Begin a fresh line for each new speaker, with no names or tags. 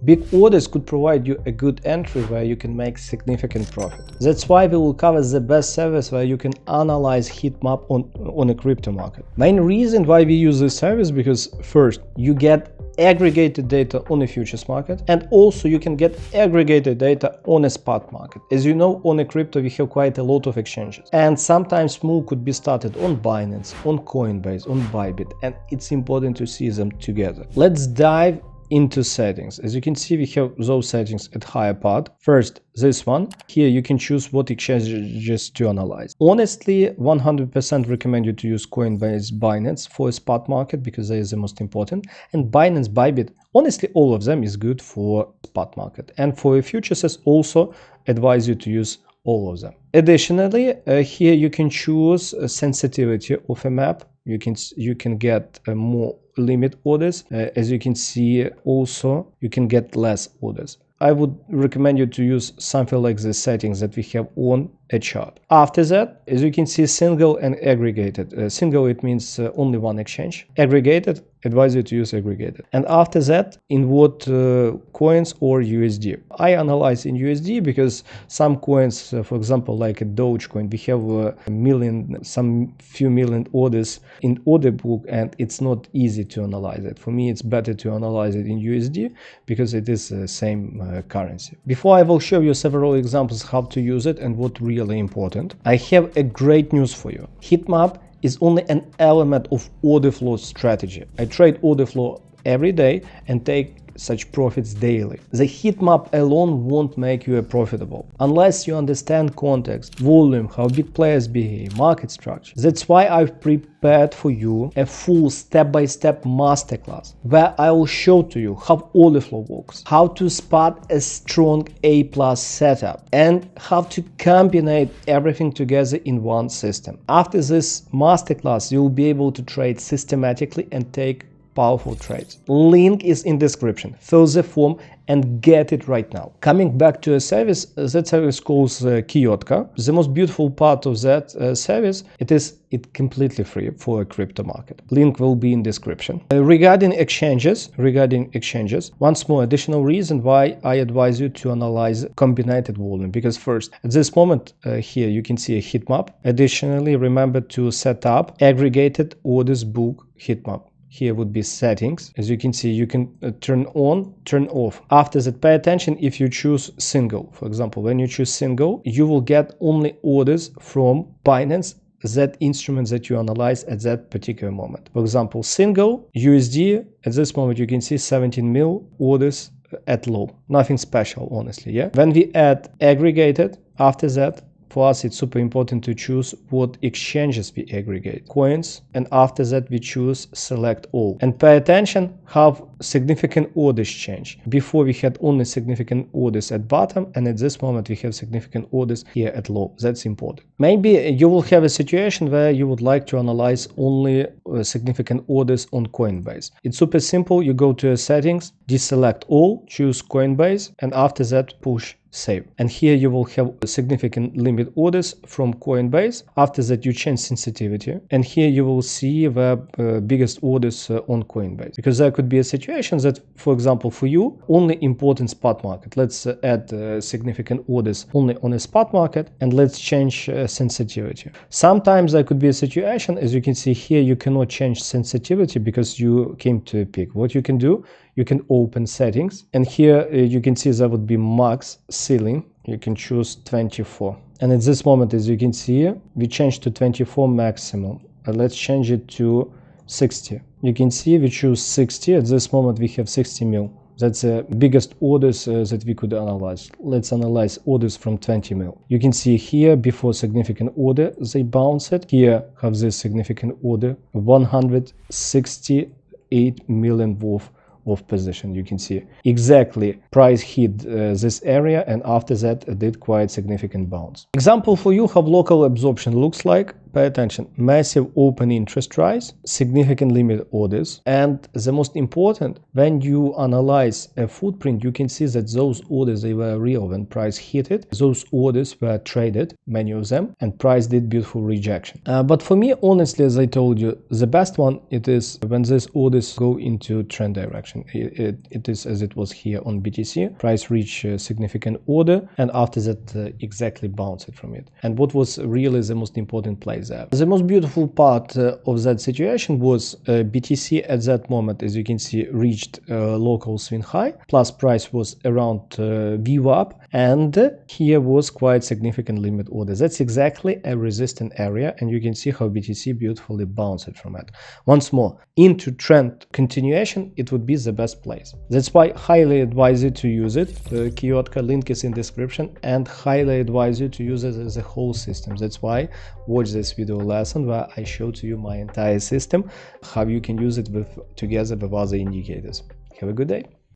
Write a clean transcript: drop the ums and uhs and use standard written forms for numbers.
Big orders could provide you a good entry where you can make significant profit. That's why we will cover the best service where you can analyze Heatmap on a crypto market. Main reason why we use this service, because first, you get aggregated data on a futures market, and also you can get aggregated data on a spot market. As you know, on a crypto we have quite a lot of exchanges, and sometimes move could be started on Binance, on Coinbase, on Bybit, and it's important to see them together. Let's dive into settings. As you can see, we have those settings at higher part. First, this one. Here you can choose what exchanges to analyze. Honestly, 100% recommend you to use Coinbase, Binance for a spot market because they are the most important. And Binance, Bybit, honestly, all of them is good for spot market. And for futures, also advise you to use all of them. Additionally, here you can choose a sensitivity of a map. You can get more limit orders. As you can see, also you can get less orders. I would recommend you to use something like the settings that we have on a chart. After that, as you can see, single and aggregated. Single, it means only one exchange. Aggregated, advise you to use aggregated. And after that, in what coins or USD. I analyze in USD because some coins, for example, like a Dogecoin, we have some few million orders in order book, and it's not easy to analyze it. For me, it's better to analyze it in USD because it is the same currency. Before I will show you several examples how to use it and what really important, I have a great news for you. Heatmap is only an element of order flow strategy. I trade order flow every day and take such profits daily. The Heatmap alone won't make you profitable unless you understand context, volume, how big players behave, market structure. That's why I've prepared for you a full step-by-step masterclass where I will show to you how order flow works, how to spot a strong A+ setup, and how to combine everything together in one system. After this masterclass, you'll be able to trade systematically and take powerful trades. Link is in description. Fill the form and get it right now. Coming back to a service, that service calls Kiyotaka. The most beautiful part of that service, it's completely free for a crypto market. Link will be in description. Regarding exchanges, once more additional reason why I advise you to analyze combined volume, because first, at this moment here you can see a Heatmap. Additionally, remember to set up aggregated orders book Heatmap. Here would be settings. As you can see, you can turn on, turn off. After that, pay attention if you choose single. For example, when you choose single, you will get only orders from Binance, that instrument that you analyze at that particular moment. For example, single USD, at this moment you can see 17 mil orders at low. Nothing special, honestly, yeah? When we add aggregated, after that, for us, it's super important to choose what exchanges we aggregate, coins, and after that we choose select all. And pay attention how significant orders change. Before we had only significant orders at bottom, and at this moment we have significant orders here at low. That's important. Maybe you will have a situation where you would like to analyze only significant orders on Coinbase. It's super simple. You go to settings, deselect all, choose Coinbase, and after that push save. And here you will have significant limit orders from Coinbase. After that you change sensitivity, and here you will see the biggest orders on Coinbase, because there could be a situation that, for example, for you only important spot market. Let's add significant orders only on a spot market, and let's change sensitivity. Sometimes there could be a situation, as you can see here, you cannot change sensitivity because you came to a peak. What you can do, you can open settings, and here you can see there would be max ceiling. You can choose 24, and at this moment, as you can see, we changed to 24 maximum. Let's change it to 60. You can see we choose 60. At this moment we have 60 mil. That's the biggest orders that we could analyze. Let's analyze orders from 20 mil. You can see here before significant order they bounce it. Here have this significant order, 168 million worth of position. You can see exactly price hit this area, and after that did quite significant bounce. Example for you how local absorption looks like. pay attention, massive open interest rise, significant limit orders, and the most important, when you analyze a footprint, you can see that those orders, they were real when price hit it. Those orders were traded, many of them, and price did beautiful rejection. But for me, honestly, as I told you, the best one, it is when these orders go into trend direction. It is as it was here on BTC. Price reached a significant order, and after that exactly bounced from it. And what was really the most important play there? The most beautiful part of that situation was BTC at that moment, as you can see, reached local swing high, plus price was around VWAP, and here was quite significant limit order. That's exactly a resistance area, and you can see how BTC beautifully bounced from it. Once more, into trend continuation, it would be the best place. That's why I highly advise you to use it. The Kiyotaka link is in description, and highly advise you to use it as a whole system. That's why watch this video lesson where I show to you my entire system, how you can use it together with other indicators. Have a good day.